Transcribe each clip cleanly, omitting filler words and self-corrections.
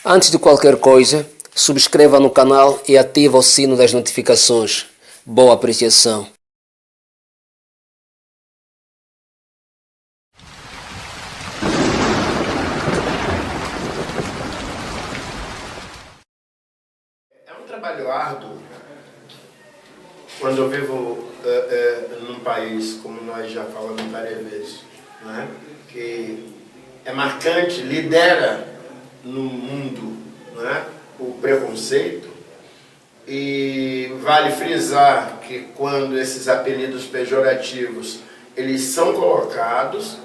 Antes de qualquer coisa, subscreva no canal e ative o sino das notificações. Boa apreciação. É um trabalho árduo quando eu vivo num país, como nós já falamos várias vezes, né? Que é marcante, lidera no mundo, né? O preconceito. E vale frisar que quando esses apelidos pejorativos eles são colocados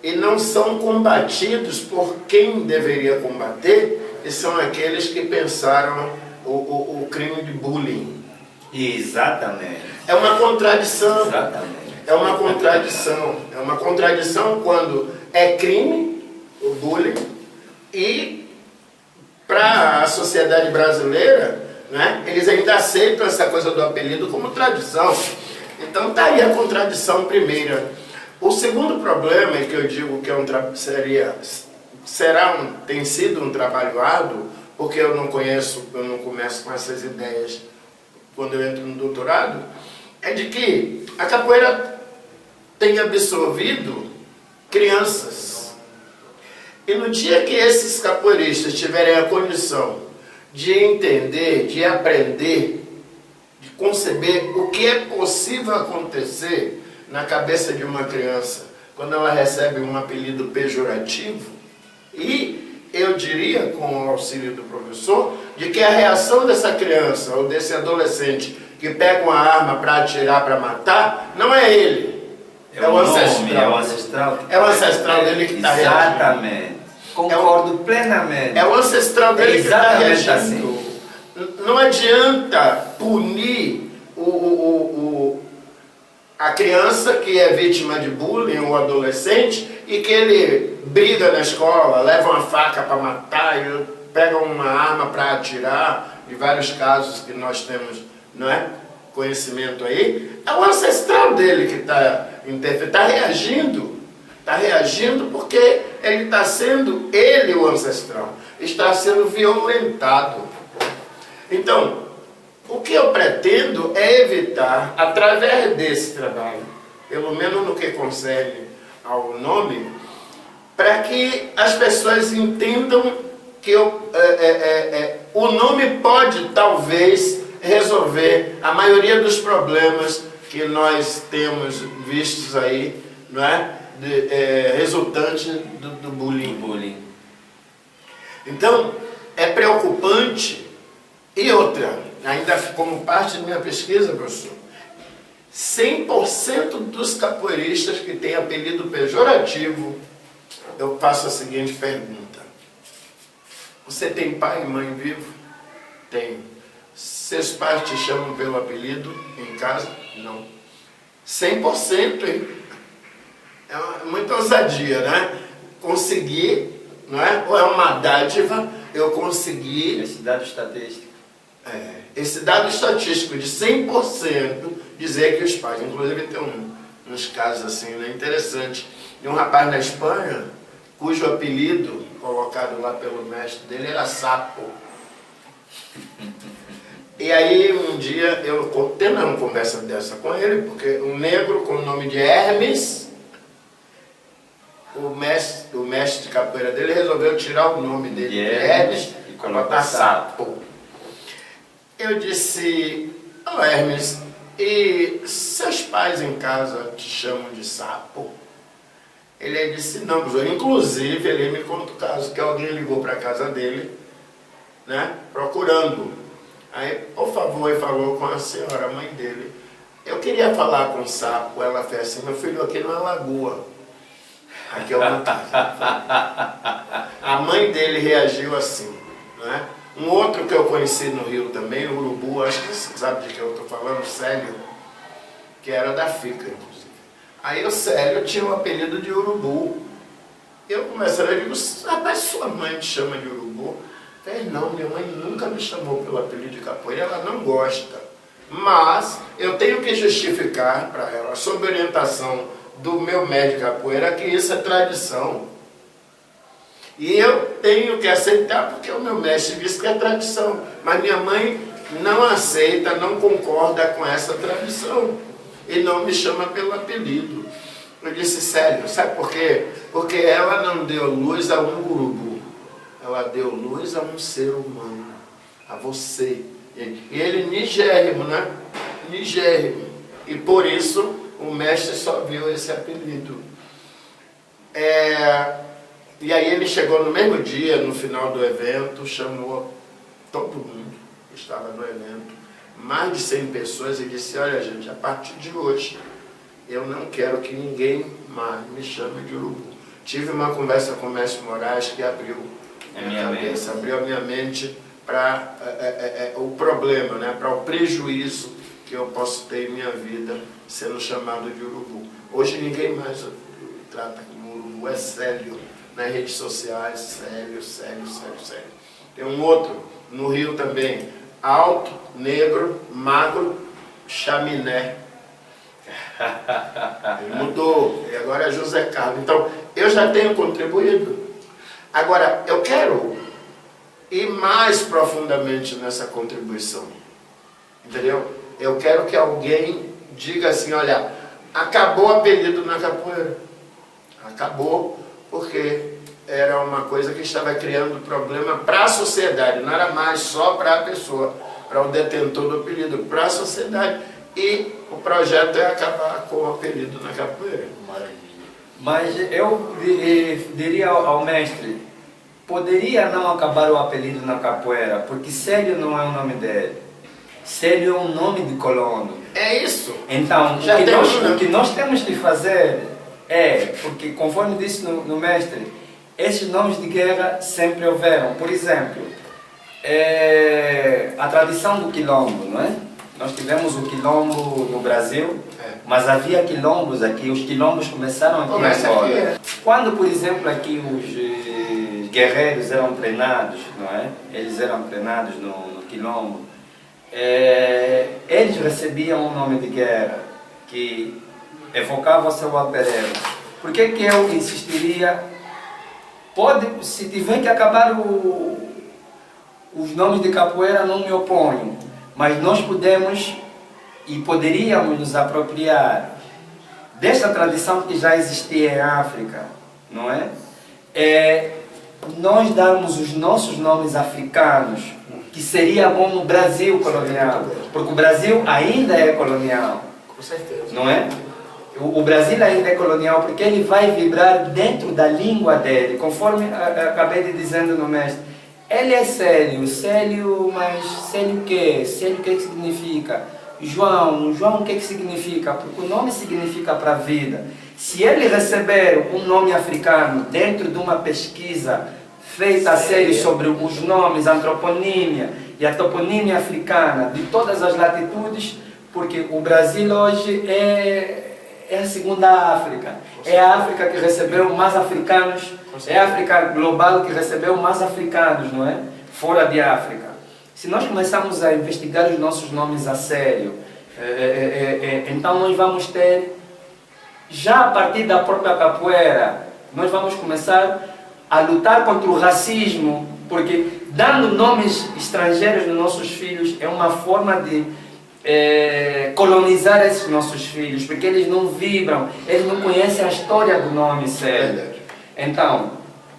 e não são combatidos por quem deveria combater, e são aqueles que pensaram o crime de bullying. Exatamente. É uma contradição. Exatamente. É uma contradição. É uma contradição quando é crime, o bullying, e para a sociedade brasileira, né, eles ainda aceitam essa coisa do apelido como tradição. Então está aí a contradição primeira. O segundo problema, que eu digo que tem sido um trabalho árduo, porque eu não começo com essas ideias quando eu entro no doutorado, é de que a capoeira tem absorvido crianças. E no dia que esses capoeiristas tiverem a condição de entender, de aprender, de conceber o que é possível acontecer na cabeça de uma criança quando ela recebe um apelido pejorativo, e eu diria, com o auxílio do professor, de que a reação dessa criança ou desse adolescente que pega uma arma para atirar, para matar, não é ele. É o ancestral. É o ancestral. É o ancestral dele que está reagindo. Exatamente. Concordo plenamente. É o ancestral dele que está reagindo. Assim. Não adianta punir a criança que é vítima de bullying, o adolescente, e que ele briga na escola, leva uma faca para matar, pega uma arma para atirar, de vários casos que nós temos, não é, conhecimento aí. É o ancestral dele que está reagindo. Está reagindo porque ele está sendo, o ancestral, está sendo violentado. Então, o que eu pretendo é evitar, através desse trabalho, pelo menos no que concerne ao nome, para que as pessoas entendam que o nome pode, talvez, resolver a maioria dos problemas que nós temos vistos aí, não é? Resultante do bullying. Então, é preocupante. E outra, ainda como parte da minha pesquisa, professor, 100% dos capoeiristas que têm apelido pejorativo, eu faço a seguinte pergunta: você tem pai e mãe vivo? Tem. Seus pais te chamam pelo apelido em casa? Não. 100%, hein? É muita ousadia, né? Conseguir, não é? Ou é uma dádiva, eu consegui... Esse dado estatístico. Esse dado estatístico de 100% dizer que os pais, inclusive tem uns casos assim, né, interessante, de um rapaz na Espanha, cujo apelido, colocado lá pelo mestre dele, era Sapo. E aí um dia eu tendo uma conversa dessa com ele, porque um negro com o nome de Hermes, o mestre de capoeira dele resolveu tirar o nome dele de Hermes e colocar Sapo. Eu disse: ô Hermes, e seus pais em casa te chamam de Sapo? Ele disse: não, professor. Inclusive, ele me conta o caso que alguém ligou para a casa dele, né, procurando. Aí, por favor, ele falou com a senhora, a mãe dele: eu queria falar com o Sapo. Ela fez assim: meu filho, aqui não é lagoa. Aqui é uma casa. A mãe dele reagiu assim, né? Um outro que eu conheci no Rio também, o Urubu, acho que você sabe de que eu estou falando, Célio, que era da FICA, inclusive. Aí o Célio tinha o apelido de Urubu. Eu comecei a dizer: rapaz, sua mãe te chama de Urubu? Eu falei: não, minha mãe nunca me chamou pelo apelido de capoeira, ela não gosta. Mas eu tenho que justificar para ela, sob orientação do meu médico capoeira, que isso é tradição. E eu tenho que aceitar porque o meu mestre disse que é tradição. Mas minha mãe não aceita, não concorda com essa tradição. E não me chama pelo apelido. Eu disse, sério, sabe por quê? Porque ela não deu luz a um urubu. Ela deu luz a um ser humano. A você. E ele nigérrimo, né? Nigérrimo. E por isso o mestre só viu esse apelido. E aí ele chegou no mesmo dia, no final do evento, chamou todo mundo que estava no evento, mais de 100 pessoas, e disse, olha gente, a partir de hoje, eu não quero que ninguém mais me chame de urubu. Tive uma conversa com o mestre Moraes que abriu a minha cabeça, abriu a minha mente para o problema, né? Para o prejuízo que eu posso ter em minha vida sendo chamado de urubu. Hoje ninguém mais trata como urubu, é Célio. Nas redes sociais, Célio. Tem um outro, no Rio também, alto, negro, magro, chaminé. Ele mudou, e agora é José Carlos. Então, eu já tenho contribuído. Agora, eu quero ir mais profundamente nessa contribuição. Entendeu? Eu quero que alguém diga assim, olha, acabou o apelido na capoeira. Acabou, porque era uma coisa que estava criando problema para a sociedade. Não era mais só para a pessoa, para o detentor do apelido, para a sociedade. E o projeto é acabar com o apelido na capoeira. Maravilha. Mas eu diria ao mestre, poderia não acabar o apelido na capoeira, porque Célio não é o nome dele. Célio é um nome de colono. É isso. Então, o que nós temos que fazer porque conforme disse no mestre, esses nomes de guerra sempre houveram. Por exemplo, a tradição do quilombo, não é? Nós tivemos o quilombo no Brasil, mas havia quilombos aqui, os quilombos começaram aqui agora. Quando, por exemplo, aqui os guerreiros eram treinados, não é? Eles eram treinados no quilombo, eles recebiam um nome de guerra que evocava o seu alter-ego. Por que eu insistiria? Se tiver que acabar os nomes de capoeira, não me oponho, mas nós podemos e poderíamos nos apropriar desta tradição que já existia em África, não é? Nós darmos os nossos nomes africanos, que seria bom no Brasil colonial, porque o Brasil ainda é colonial, Com certeza. não é? O Brasil ainda é colonial porque ele vai vibrar dentro da língua dele, conforme acabei de dizendo no mestre. Ele é Célio, mas Célio o quê? Célio o que significa? João o que significa? Porque o nome significa para a vida. Se ele receber um nome africano dentro de uma pesquisa feita a sério sobre os nomes, a antroponímia e a toponímia africana de todas as latitudes, porque o Brasil hoje é a segunda África. É a África que recebeu mais africanos, é a África global que recebeu mais africanos, não é? Fora de África. Se nós começarmos a investigar os nossos nomes a sério, então nós vamos ter, já a partir da própria capoeira, nós vamos começar a lutar contra o racismo, porque dando nomes estrangeiros nos nossos filhos é uma forma de colonizar esses nossos filhos, porque eles não vibram, eles não conhecem a história do nome Célio. Então,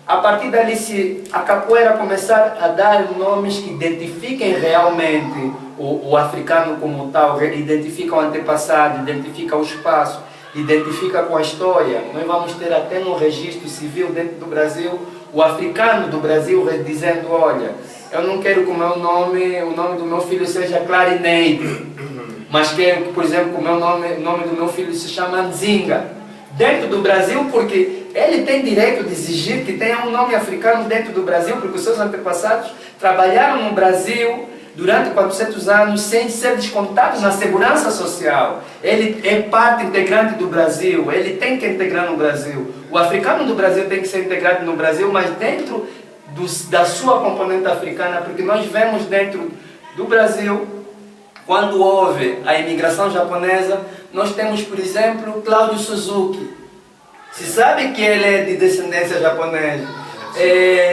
a partir dali, se a capoeira começar a dar nomes que identifiquem realmente o africano como tal, identifica o antepassado, identifica o espaço, identifica com a história, nós vamos ter até no registro civil dentro do Brasil, o africano do Brasil dizendo, olha, eu não quero que o nome do meu filho seja Clarineide, mas quero que, por exemplo, que o nome do meu filho se chama Nzinga. Dentro do Brasil, porque ele tem direito de exigir que tenha um nome africano dentro do Brasil, porque os seus antepassados trabalharam no Brasil durante 400 anos sem ser descontados na segurança social. Ele é parte integrante do Brasil, ele tem que integrar no Brasil. O africano do Brasil tem que ser integrado no Brasil, mas dentro da sua componente africana, porque nós vemos dentro do Brasil, quando houve a imigração japonesa, nós temos, por exemplo, Cláudio Suzuki. Se sabe que ele é de descendência japonesa.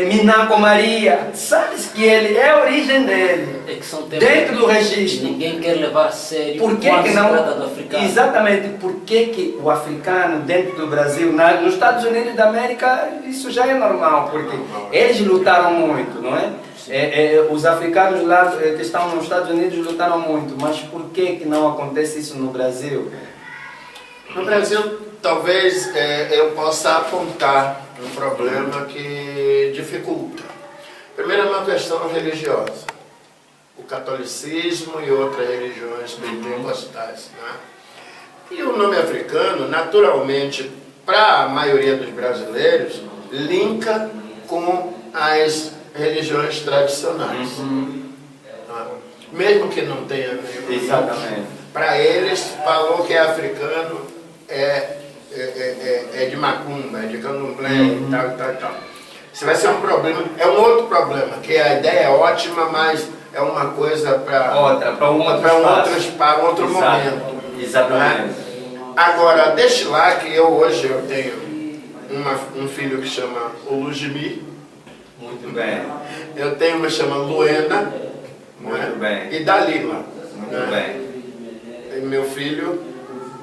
Minaco Maria, sabes que ele é a origem dele, É que são temas dentro do que registro. ninguém quer levar a sério Por que quando que se não? trata do africano. Exatamente, por que que o africano dentro do Brasil, nos Estados Unidos da América, isso já é normal, porque eles lutaram muito, não é? Os africanos lá que estão nos Estados Unidos lutaram muito, mas por que não acontece isso no Brasil? No Brasil, talvez eu possa apontar um problema que dificulta. Primeiro é uma questão religiosa. O catolicismo e outras religiões pentecostais. Né? E o nome africano, naturalmente, para a maioria dos brasileiros, linka com as religiões tradicionais. Né? Mesmo que não tenha nenhum. Exatamente. Para eles, falou que é africano é de macumba, é de candomblé e tal. Isso vai ser um problema, é um outro problema, que a ideia é ótima, mas é uma coisa para um outro momento. Exatamente. Né? Agora, deixe lá que hoje eu tenho um filho que chama Olujimi. Muito bem. Eu tenho uma que chama Luena. Muito bem. E Dalila. Muito bem. E meu filho,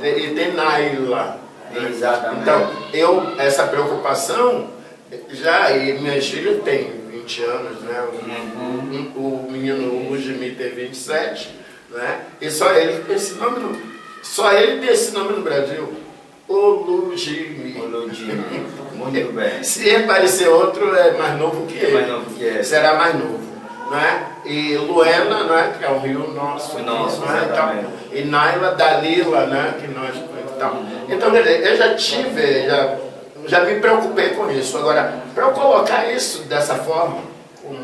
e tem Naila. Exatamente. Então, essa preocupação, e meus filhos têm 20 anos, né? O menino Lujimi tem 27, né? E só ele tem esse nome no Brasil. Olujimi. Muito bem. Se aparecer outro, é mais novo que ele. Mais novo que ele. Será mais novo. Né? E Luena, né? Que é o rio nosso. Né? Então, e Naila, Dalila, né? Que nós, então, quer dizer, eu já tive, já me preocupei com isso. Agora, para eu colocar isso dessa forma, como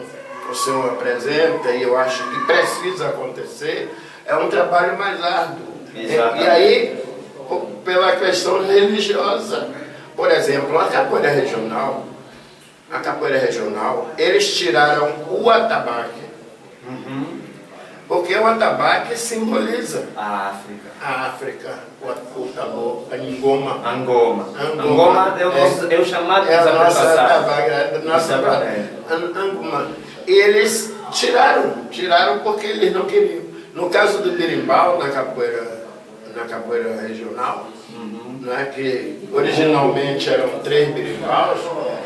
o senhor apresenta, e eu acho que precisa acontecer, é um trabalho mais árduo. Exatamente. E aí, pela questão religiosa. Por exemplo, a capoeira regional, eles tiraram o atabaque, porque o atabaque simboliza A África. o tambor, a ngoma. Angoma é o chamado dos a nossa antepassados. atabaque, angoma. E eles tiraram porque eles não queriam. No caso do berimbau, na capoeira regional, né, que originalmente eram 3 berimbaus,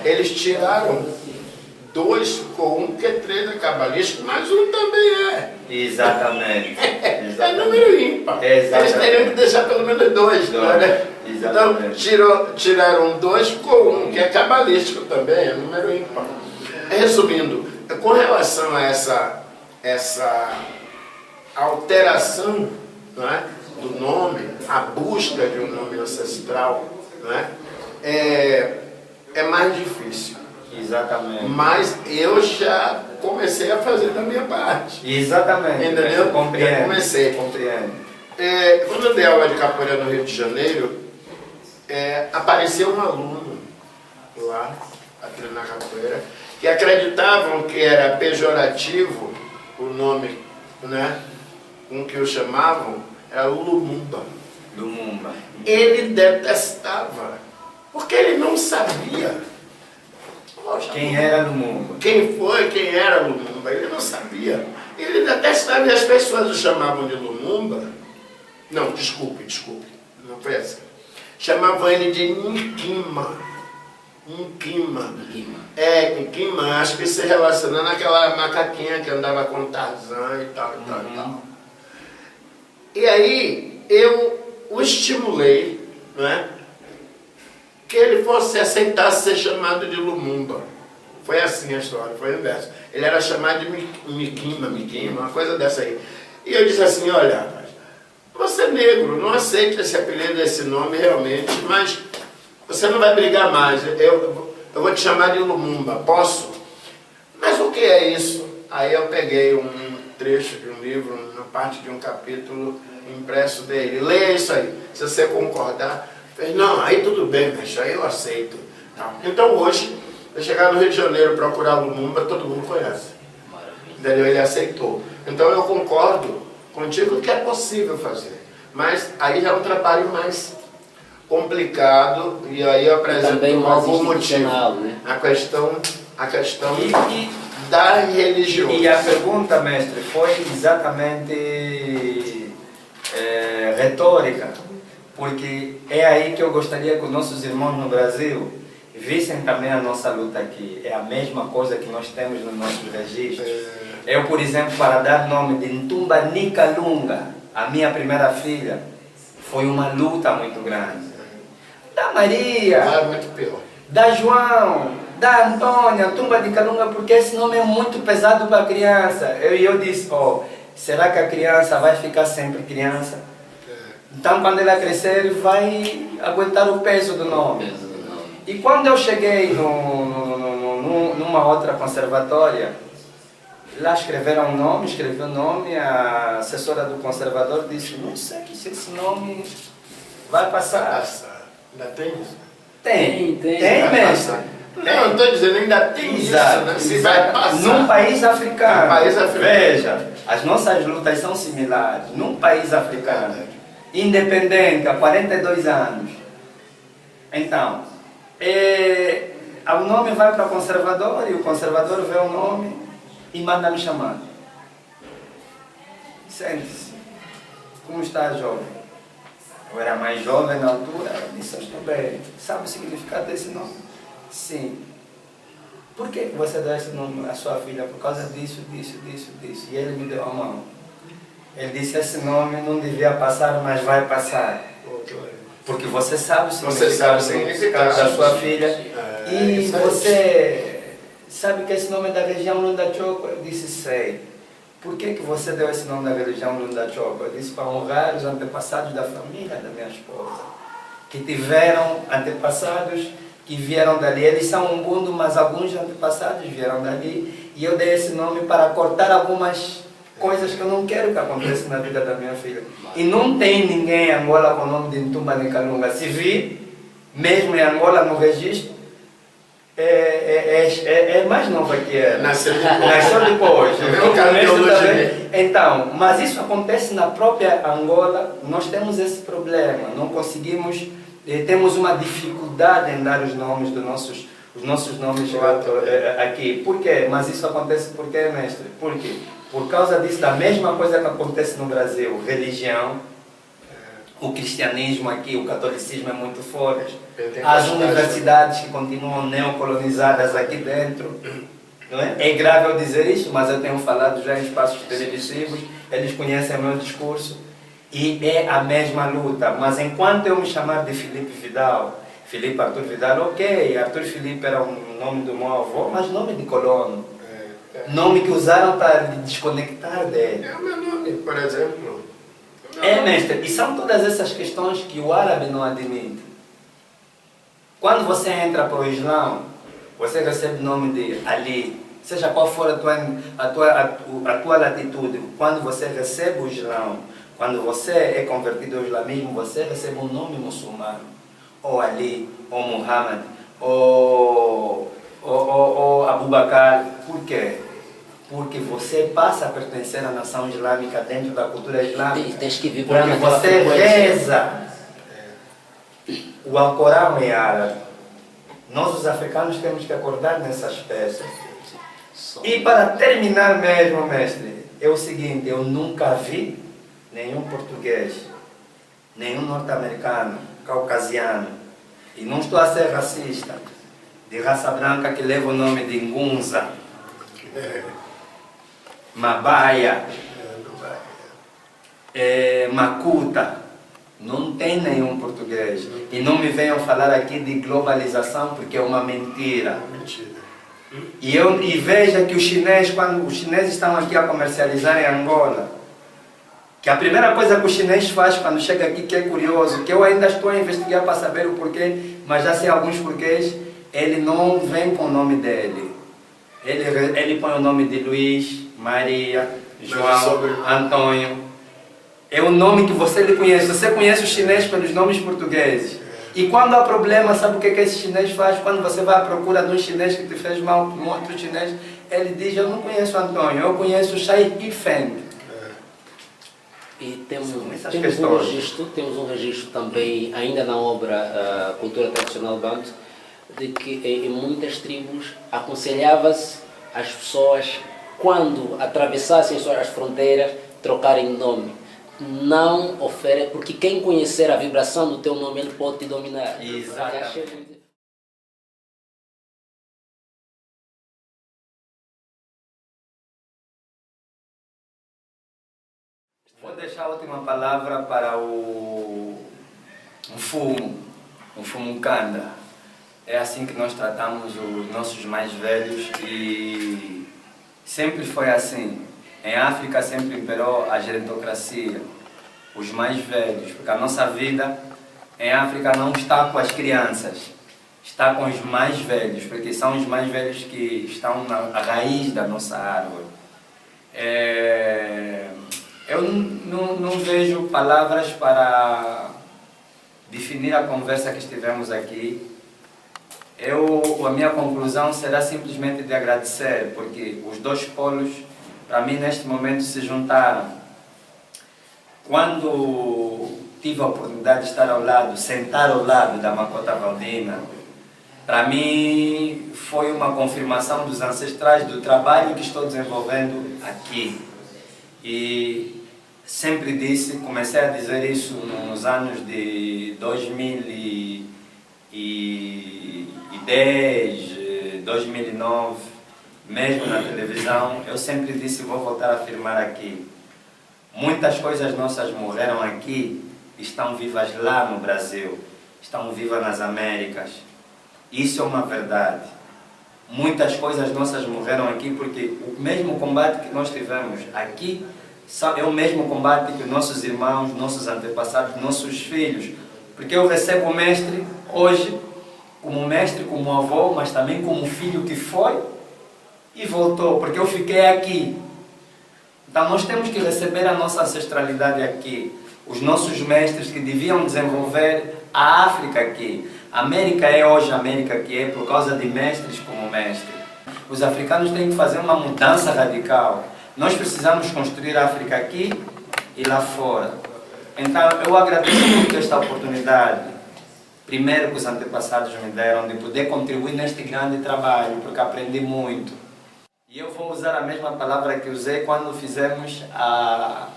eles tiraram 2, ficou 1, porque 3 é cabalístico, mas 1 também é. Exatamente. É número ímpar. Exatamente. Eles teriam que deixar pelo menos 2. Né? Então, tiraram 2, ficou 1, que é cabalístico também, é número ímpar. Resumindo, com relação a essa alteração, né, do nome, a busca de um nome ancestral, né, é mais difícil. Exatamente. Mas eu já comecei a fazer da minha parte. Exatamente. Entendeu? Compreendo. Eu comecei. Compreendo. Quando eu dei aula de capoeira no Rio de Janeiro, apareceu um aluno lá, a treinar capoeira, que acreditavam que era pejorativo o nome, né, com que o chamavam, era o Lumumba. Ele detestava, porque ele não sabia. Poxa, Quem era Lumumba? Quem era Lumumba? Ele não sabia. Ele detestava e as pessoas o chamavam de Lumumba. Não, desculpe, não foi assim. Chamavam ele de Nkima. Nkima, acho que se relacionando àquela macaquinha que andava com Tarzan e tal. E aí eu o estimulei, né, que ele fosse aceitar ser chamado de Lumumba. Foi assim a história, foi o inverso. Ele era chamado de Mikima, uma coisa dessa aí. E eu disse assim, olha, rapaz, você é negro, não aceita esse apelido, esse nome realmente, mas você não vai brigar mais. Eu vou te chamar de Lumumba, posso? Mas o que é isso? Aí eu peguei um trecho de um livro, uma parte de um capítulo impresso dele. Leia isso aí, se você concordar. Falei, não, aí tudo bem, mestre, aí eu aceito. Então hoje, eu chegar no Rio de Janeiro procurar Lumumba, todo mundo conhece. Entendeu? Ele aceitou. Então eu concordo contigo que é possível fazer. Mas aí já é um trabalho mais complicado e aí eu apresento também mais algum motivo. institucional, né? A questão a questão E da religião. E a pergunta, mestre, foi exatamente retórica, porque é aí que eu gostaria que os nossos irmãos no Brasil vissem também a nossa luta aqui. É a mesma coisa que nós temos nos nossos registros. Eu, por exemplo, para dar nome de Ntumba Nikalunga, a minha primeira filha, foi uma luta muito grande. Da Maria, É muito pior. da João, da Antônia, Tumba de Calunga, porque esse nome é muito pesado para a criança. Eu disse, será que a criança vai ficar sempre criança? Então, quando ela crescer, vai aguentar o peso do nome. E quando eu cheguei numa outra conservatória, lá escreveram o nome, escreveu o nome, a assessora do conservador disse, não sei se esse nome vai passar. Ainda tem isso? Tem Vai mesmo. passar. Não, eu estou dizendo, ainda tem Exato, isso, né? Se vai passar. Num país africano. Num país africano. Veja, as nossas lutas são similares. Num país africano, independente, há 42 anos. Então, o nome vai para o conservador e o conservador vê o nome e manda me chamar. Sente-se. Como está, jovem? Eu era mais jovem na altura, eu disse, eu estou bem. Sabe o significado desse nome? Sim. Por que você deu esse nome à sua filha? Por causa disso. E ele me deu a mão. Ele disse, esse nome não devia passar, mas vai passar. Porque você sabe o significado da sua filha. E você sabe que esse nome é da região Lunda Choco? Eu disse, sei. Por que você deu esse nome da religião Lunda Choco? Eu disse, para honrar os antepassados da família da minha esposa, que tiveram antepassados que vieram dali. Eles são um mundo, mas alguns antepassados vieram dali. E eu dei esse nome para cortar algumas coisas que eu não quero que aconteçam na vida da minha filha. E não tem ninguém em Angola com o nome de Ntumba Nikalunga. Se vir, mesmo em Angola no registro, é mais nova que ela. Nasceu depois. Então, mas isso acontece na própria Angola. Nós temos esse problema. Não conseguimos, temos uma dificuldade em dar os nomes dos os nossos nomes aqui. Por quê? Mas isso acontece por quê, mestre? Por quê? Por causa disso, da mesma coisa que acontece no Brasil, religião, o cristianismo aqui, o catolicismo é muito forte. As universidades que continuam neocolonizadas aqui dentro. Não é? É grave eu dizer isso, mas eu tenho falado já em espaços televisivos, eles conhecem o meu discurso, e é a mesma luta. Mas enquanto eu me chamar de Felipe Vidal, Felipe Arthur Vidal, ok, Arthur Felipe era um nome do meu avô, mas nome de colono. Nome que usaram para desconectar dele. É o meu nome, por exemplo. Mestre, e são todas essas questões que o árabe não admite. Quando você entra para o Islão, você recebe o nome de Ali, seja qual for a tua latitude. Quando você recebe o Islão, quando você é convertido ao islamismo, você recebe um nome muçulmano, ou Ali, ou Muhammad, ou Abu Bakr. Por quê? Porque você passa a pertencer à nação islâmica dentro da cultura islâmica. Tens que vibrar porque naquela você frequência. reza. O Alcorão é árabe. Nós, os africanos, temos que acordar nessas peças. E para terminar mesmo, mestre, é o seguinte, eu nunca vi nenhum português, nenhum norte-americano, caucasiano, e não estou a ser racista, de raça branca que leva o nome de Ngunza, Mabaia, Makuta. Não tem nenhum português. E não me venham falar aqui de globalização, porque é uma mentira. E veja que quando os chineses estão aqui a comercializar em Angola, que a primeira coisa que o chinês faz quando chega aqui, que é curioso, que eu ainda estou a investigar para saber o porquê, mas já sei alguns porquês, ele não vem com o nome dele. Ele põe o nome de Luiz, Maria, João, Antônio. É o nome que você lhe conhece. Você conhece o chinês pelos nomes portugueses. E quando há problema, sabe o que esse chinês faz? Quando você vai à procura de um chinês que te fez mal, um outro chinês, ele diz, eu não conheço Antônio, eu conheço Shai Yifeng. E temos um registro também, ainda na obra Cultura Tradicional Banto, de que em muitas tribos aconselhava-se as pessoas, quando atravessassem as fronteiras, trocarem de nome. Não oferece, porque quem conhecer a vibração do teu nome, ele pode te dominar. Exatamente. Vou deixar a última palavra para o fumo canda. É assim que nós tratamos os nossos mais velhos e sempre foi assim. Em África sempre imperou a gerontocracia, os mais velhos, porque a nossa vida em África não está com as crianças, está com os mais velhos, porque são os mais velhos que estão na raiz da nossa árvore. Eu não vejo palavras para definir a conversa que estivemos aqui. A minha conclusão será simplesmente de agradecer, porque os dois polos, para mim, neste momento, se juntaram. Quando tive a oportunidade de estar ao lado, sentar ao lado da Makota Valdina, para mim foi uma confirmação dos ancestrais, do trabalho que estou desenvolvendo aqui. E sempre disse, comecei a dizer isso nos anos de 2010, 2009, mesmo na televisão, eu sempre disse, vou voltar a afirmar aqui. Muitas coisas nossas morreram aqui, estão vivas lá no Brasil, estão vivas nas Américas. Isso é uma verdade. Muitas coisas nossas morreram aqui porque o mesmo combate que nós tivemos aqui é o mesmo combate que nossos irmãos, nossos antepassados, nossos filhos. Porque eu recebo o mestre hoje como mestre, como avô, mas também como filho que foi e voltou, porque eu fiquei aqui. Então nós temos que receber a nossa ancestralidade aqui. Os nossos mestres que deviam desenvolver a África aqui. A América é hoje a América que é por causa de mestres como mestre. Os africanos têm que fazer uma mudança radical. Nós precisamos construir a África aqui e lá fora. Então eu agradeço muito esta oportunidade, primeiro que os antepassados me deram, de poder contribuir neste grande trabalho, porque aprendi muito. E eu vou usar a mesma palavra que usei quando fizemos a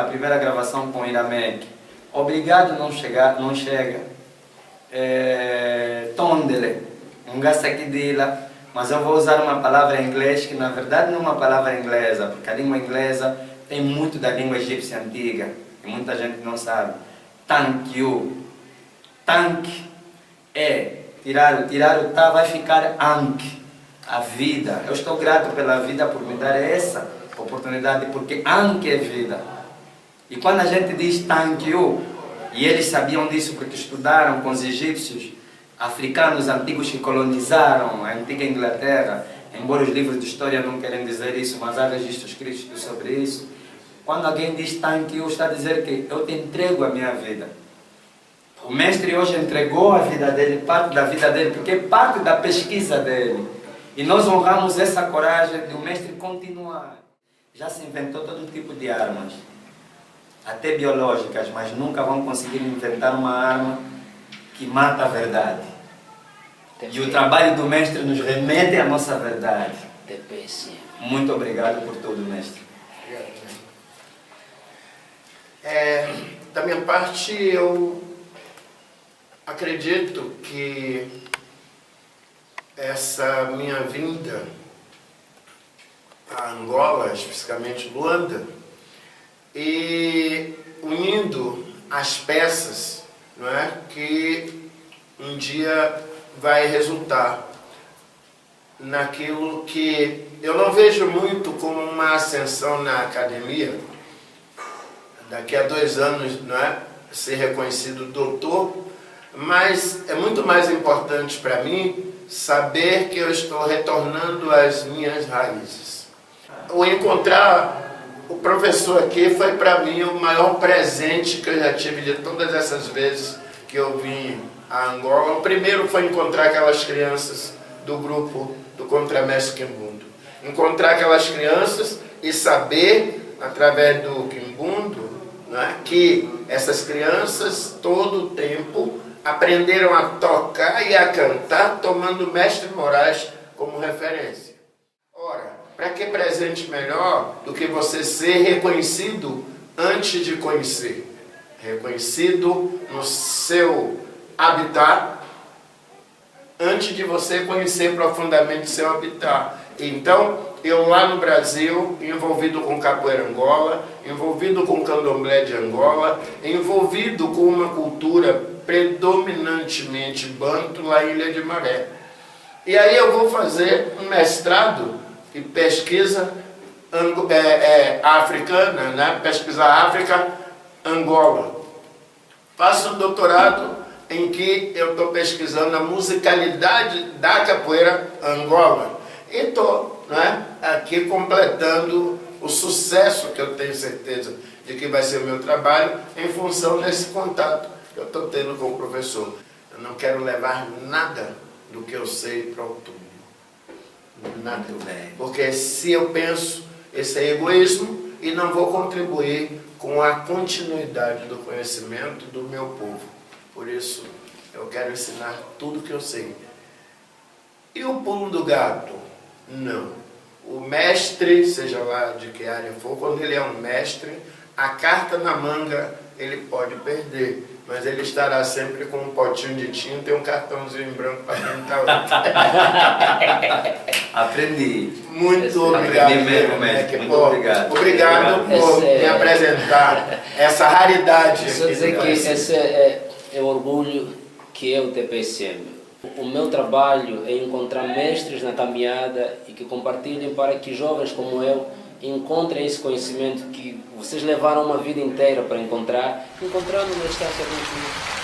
primeira gravação com o Iramek. Obrigado não chega. Tondele, Ngasakidila. Mas eu vou usar uma palavra em inglês que na verdade não é uma palavra inglesa, porque a língua inglesa tem muito da língua egípcia antiga, e muita gente não sabe. Thank you. Thank é tirar o tá, vai ficar ank, a vida. Eu estou grato pela vida por me dar essa oportunidade, porque ank é vida. E quando a gente diz thank you, e eles sabiam disso porque estudaram com os egípcios, africanos antigos que colonizaram a antiga Inglaterra, embora os livros de história não querem dizer isso, mas há registros escritos sobre isso. Quando alguém diz thank you, está a dizer que eu te entrego a minha vida. O mestre hoje entregou a vida dele, parte da vida dele, porque é parte da pesquisa dele. E nós honramos essa coragem de o mestre continuar. Já se inventou todo tipo de armas, até biológicas, mas nunca vão conseguir inventar uma arma que mata a verdade. E o trabalho do mestre nos remete à nossa verdade. Muito obrigado por tudo, mestre. Da minha parte, eu acredito que essa minha vinda a Angola, especificamente Luanda, e unindo as peças, não é, que um dia vai resultar naquilo que eu não vejo muito como uma ascensão na academia. Daqui a 2 anos, não é, ser reconhecido doutor, mas é muito mais importante para mim saber que eu estou retornando às minhas raízes. O encontrar o professor aqui foi para mim o maior presente que eu já tive de todas essas vezes que eu vim a Angola. O primeiro foi encontrar aquelas crianças do grupo do Contramestre Quimbundo. Encontrar aquelas crianças e saber, através do Quimbundo, né, que essas crianças todo o tempo aprenderam a tocar e a cantar tomando Mestre Moraes como referência. Ora, para que presente melhor do que você ser reconhecido antes de conhecer? Reconhecido no seu habitat, antes de você conhecer profundamente seu habitat. Então, eu lá no Brasil, envolvido com capoeira Angola, envolvido com candomblé de Angola, envolvido com uma cultura predominantemente banto lá em Ilha de Maré. E aí eu vou fazer um mestrado em pesquisa africana, né? Pesquisa África, Angola. Faço um doutorado em que eu estou pesquisando a musicalidade da capoeira Angola. E estou, né, aqui completando o sucesso que eu tenho certeza de que vai ser o meu trabalho em função desse contato que eu estou tendo com o professor. Eu não quero levar nada do que eu sei para o túmulo. Nada. Porque se eu penso, esse é egoísmo e não vou contribuir com a continuidade do conhecimento do meu povo. Por isso, eu quero ensinar tudo que eu sei. E o pulo do gato? Não. O mestre, seja lá de que área for, quando ele é um mestre, a carta na manga ele pode perder, mas ele estará sempre com um potinho de tinta e um cartãozinho em branco para pintar. Aprendi. Muito obrigado. Aprendi mesmo, mestre. Muito obrigado. Obrigado por me apresentar essa raridade. Só dizer que esse é o orgulho que é o TPSM. O meu trabalho é encontrar mestres na caminhada e que compartilhem para que jovens como eu encontrem esse conhecimento que vocês levaram uma vida inteira para encontrar numa instância muito